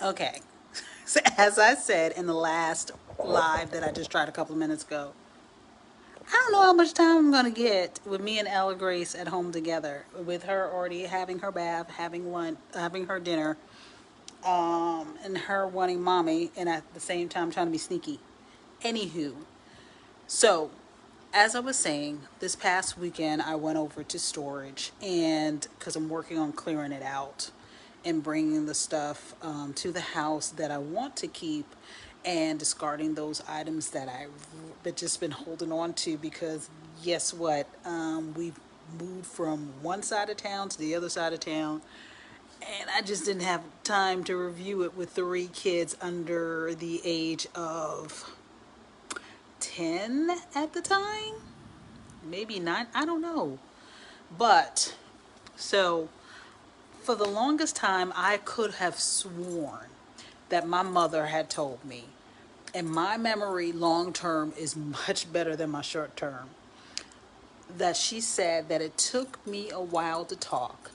Okay. So as I said in the last live that I just tried a couple of minutes ago, I don't know how much time I'm going to get with me and Ella Grace at home together, with her already having her bath, having lunch, having her dinner, and her wanting mommy, and at the same time trying to be sneaky. Anywho, so as I was saying, this past weekend I went over to storage, and because I'm working on clearing it out and bringing the stuff to the house that I want to keep, and discarding those items that I've just been holding on to because guess what? We've moved from one side of town to the other side of town, and I just didn't have time to review it with three kids under the age of 10 at the time, maybe 9, I don't know. But so for the longest time, I could have sworn that my mother had told me, and my memory long term is much better than my short term, that she said that it took me a while to talk,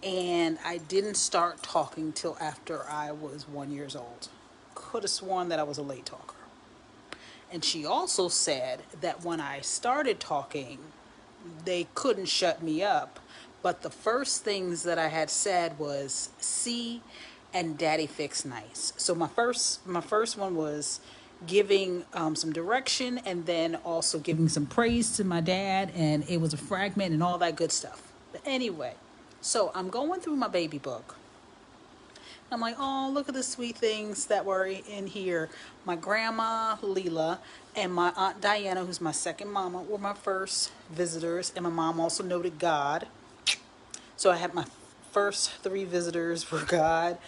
and I didn't start talking till after I was 1 years old. Could have sworn that I was a late talker. And she also said that when I started talking, they couldn't shut me up. But the first things that I had said was "see" and "daddy fix nice." So my first one was giving some direction, and then also giving some praise to my dad, and it was a fragment and all that good stuff. But anyway, so I'm going through my baby book. I'm like, oh, look at the sweet things that were in here. My grandma, Leela, and my aunt Diana, who's my second mama, were my first visitors. And my mom also noted God. So I had my first three visitors were God,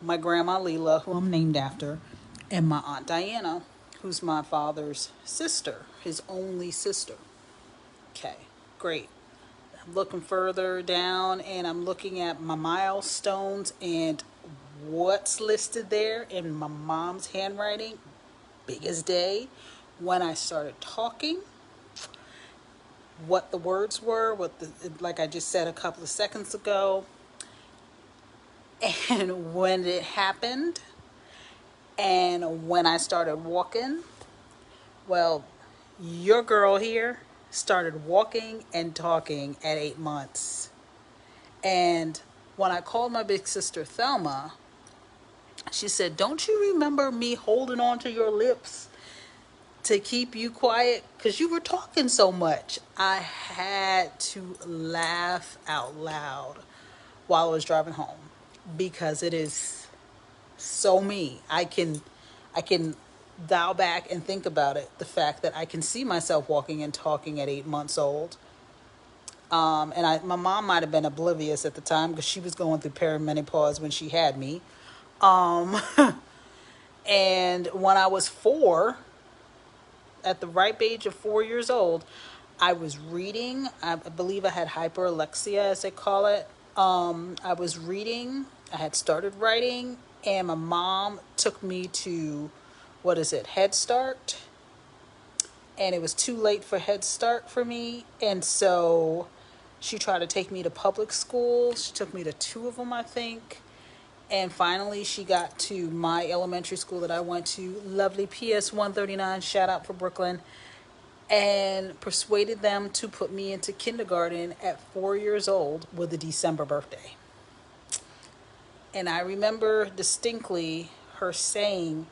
my grandma, Leela, who I'm named after, and my aunt Diana, who's my father's sister, his only sister. Okay, great. I'm looking further down, and I'm looking at my milestones and what's listed there in my mom's handwriting. Biggest day, when I started talking, what the words were, like I just said a couple of seconds ago, and when it happened, and when I started walking. Well, your girl here started walking and talking at 8 months. And when I called my big sister Thelma, she said, "Don't you remember me holding on to your lips to keep you quiet? Because you were talking so much." I had to laugh out loud while I was driving home because it is so me. I can dial back and think about it. The fact that I can see myself walking and talking at 8 months old. My mom might have been oblivious at the time because she was going through perimenopause when she had me. Um, and when I was 4, at the ripe age of 4 years old, I was reading. I believe I had hyperalexia, as they call it. I was reading. I had started writing, and my mom took me to, what is it, Head Start, and it was too late for Head Start for me, and so she tried to take me to public school. She took me to two of them, I think. And finally, she got to my elementary school that I went to, lovely PS 139, shout out for Brooklyn, and persuaded them to put me into kindergarten at 4 years old with a December birthday. And I remember distinctly her saying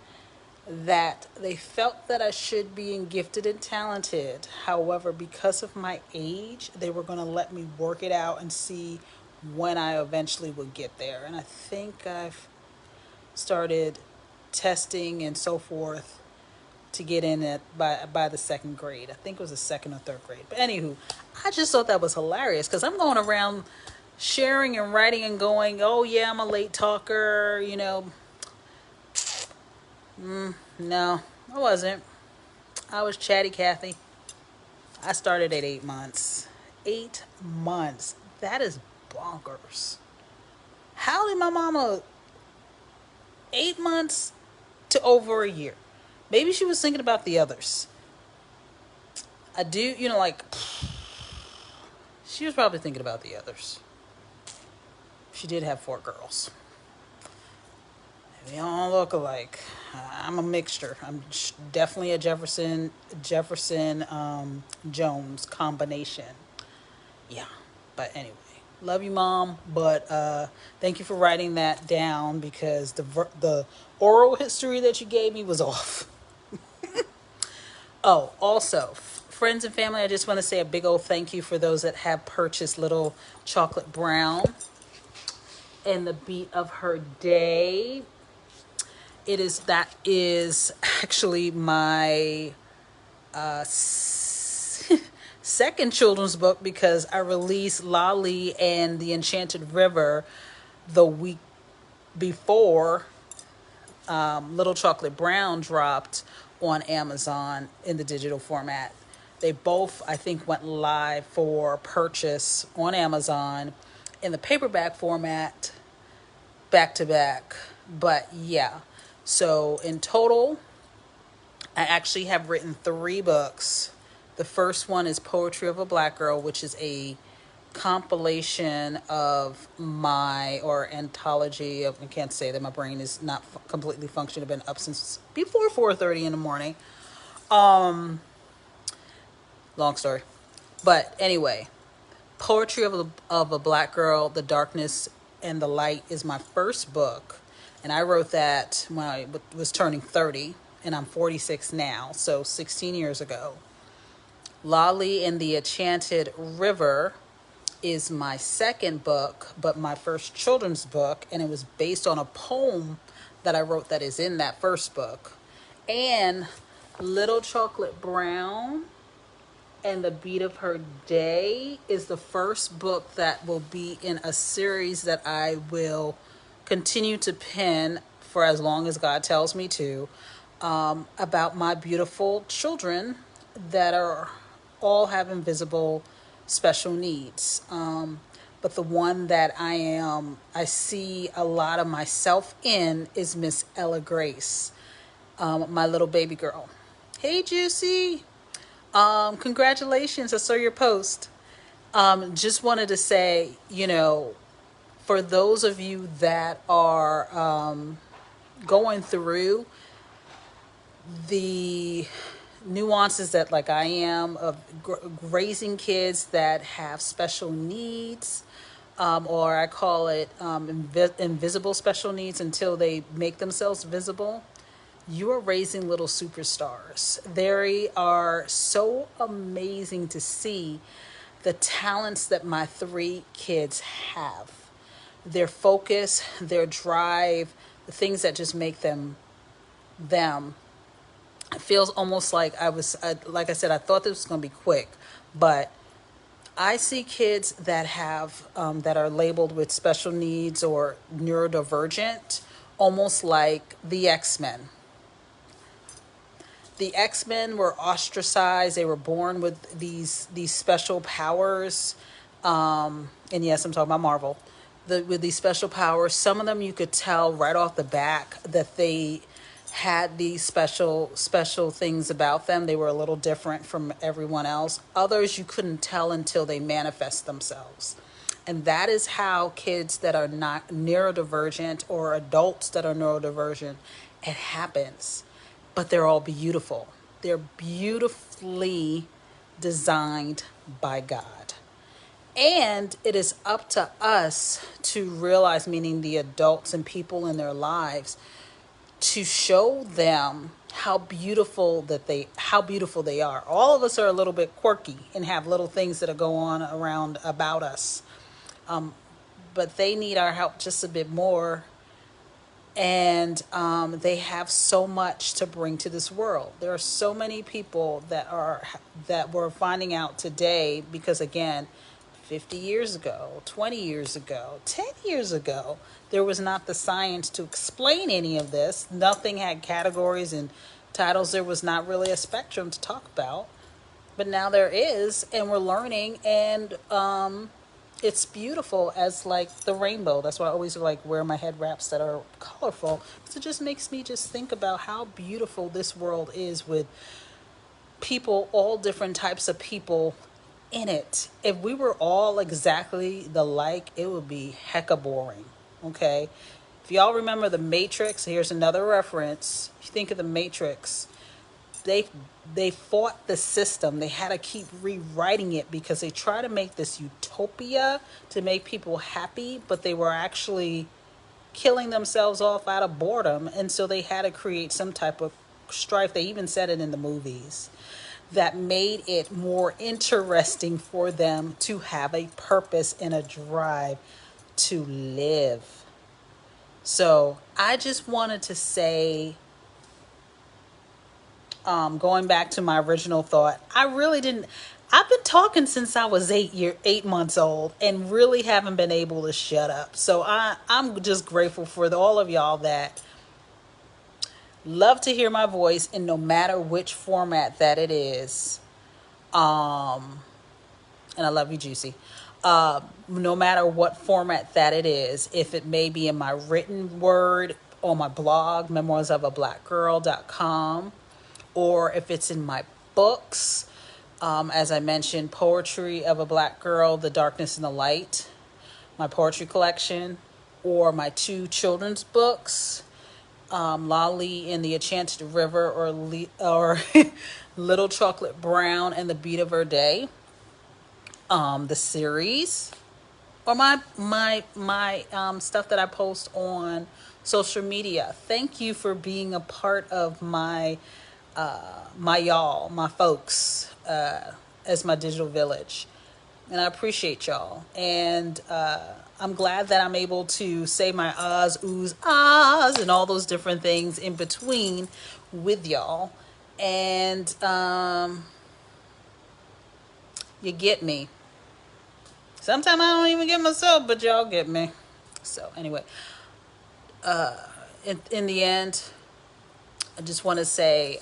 that they felt that I should be gifted and talented. However, because of my age, they were going to let me work it out and see when I eventually would get there. And I think I've started testing and so forth to get in at by the second grade. I think it was the second or third grade. But anywho, I just thought that was hilarious because I'm going around sharing and writing and going, "Oh yeah, I'm a late talker," you know. No, I wasn't. I was chatty Cathy. I started at 8 months. 8 months. That is bonkers. How did my mama 8 months to over a year? Maybe she was thinking about the others. I do, like she was probably thinking about the others. She did have 4 girls. They don't look alike. I'm a mixture. I'm definitely a Jefferson Jones combination. Yeah. But anyway, love you, Mom. But thank you for writing that down because the oral history that you gave me was off. Oh, also, friends and family, I just want to say a big old thank you for those that have purchased Little Chocolate Brown and the Beat of Her Day. That is actually my second children's book because I released Lale and the Enchanted River the week before Little Chocolate Brown dropped on Amazon in the digital format. They both, I think, went live for purchase on Amazon in the paperback format back to back. But yeah, so in total, I actually have written 3 books. The first one is Poetry of a Black Girl, which is a compilation of or anthology of, I can't say that my brain is not completely functioning. I've been up since before 4:30 in the morning. Long story. But anyway, Poetry of a Black Girl, The Darkness and the Light is my first book. And I wrote that when I was turning 30, and I'm 46 now, so 16 years ago. Lale and the Enchanted River is my second book, but my first children's book, and it was based on a poem that I wrote that is in that first book. And Little Chocolate Brown and the Beat of Her Day is the first book that will be in a series that I will continue to pen for as long as God tells me to, about my beautiful children that are all have invisible special needs. But the one that I see a lot of myself in is Miss Ella Grace, my little baby girl. Hey, Juicy. Congratulations. I saw your post. Just wanted to say, for those of you that are going through the nuances that like I am of raising kids that have special needs, or I call it invisible special needs until they make themselves visible. You are raising little superstars. They are so amazing to see the talents that my 3 kids have. Their focus, their drive, the things that just make them them. It feels almost like like I said, I thought this was going to be quick, but I see kids that have that are labeled with special needs or neurodivergent, almost like the X-Men. The X-Men were ostracized. They were born with these special powers. And yes, I'm talking about Marvel. With these special powers, some of them you could tell right off the back that they had these special things about them. They were a little different from everyone else. Others you couldn't tell until they manifest themselves. And that is how kids that are not neurodivergent or adults that are neurodivergent, it happens. But they're all beautiful. They're beautifully designed by God. And it is up to us to realize, meaning the adults and people in their lives, to show them how beautiful they are. All of us are a little bit quirky and have little things that are going on around about us. But they need our help just a bit more. And they have so much to bring to this world. There are so many people that we're finding out today because, again, 50 years ago, 20 years ago, 10 years ago, there was not the science to explain any of this. Nothing had categories and titles. There was not really a spectrum to talk about. But now there is, and we're learning, and it's beautiful as like the rainbow. That's why I always like wear my head wraps that are colorful. So it just makes me just think about how beautiful this world is with people, all different types of people in it. If we were all exactly the like, it would be hecka boring. Okay. If y'all remember The Matrix, here's another reference. If you think of The Matrix, they they fought the system. They had to keep rewriting it because they try to make this utopia to make people happy, but they were actually killing themselves off out of boredom, and so they had to create some type of strife. They even said it in the movies that made it more interesting for them to have a purpose and a drive to live. So I just wanted to say, going back to my original thought, I really didn't. I've been talking since I was 8 months old, and really haven't been able to shut up. So I'm just grateful for all of y'all that love to hear my voice, and no matter which format that it is, and I love you, Juicy. No matter what format that it is, if it may be in my written word on my blog, memoirsofablackgirl.com, or if it's in my books, as I mentioned, Poetry of a Black Girl, The Darkness and the Light, my poetry collection, or my two children's books, Lale and the Enchanted River, or Little Chocolate Brown and the Beat of Her Day, the series, or my stuff that I post on social media. Thank you for being a part of my folks, as my digital village. And I appreciate y'all. And I'm glad that I'm able to say my ahs, oohs, ahs, and all those different things in between with y'all. And you get me. Sometimes I don't even get myself, but y'all get me. So anyway, in the end, I just want to say,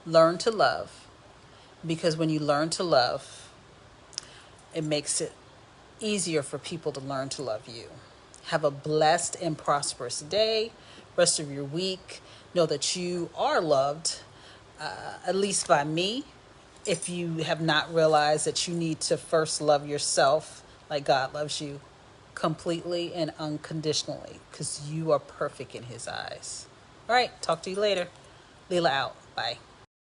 learn to love. Because when you learn to love, it makes it easier for people to learn to love you. Have a blessed and prosperous day, rest of your week. Know that you are loved, at least by me. If you have not realized that you need to first love yourself like God loves you, completely and unconditionally, because you are perfect in his eyes. All right, talk to you later. Lila out. Bye.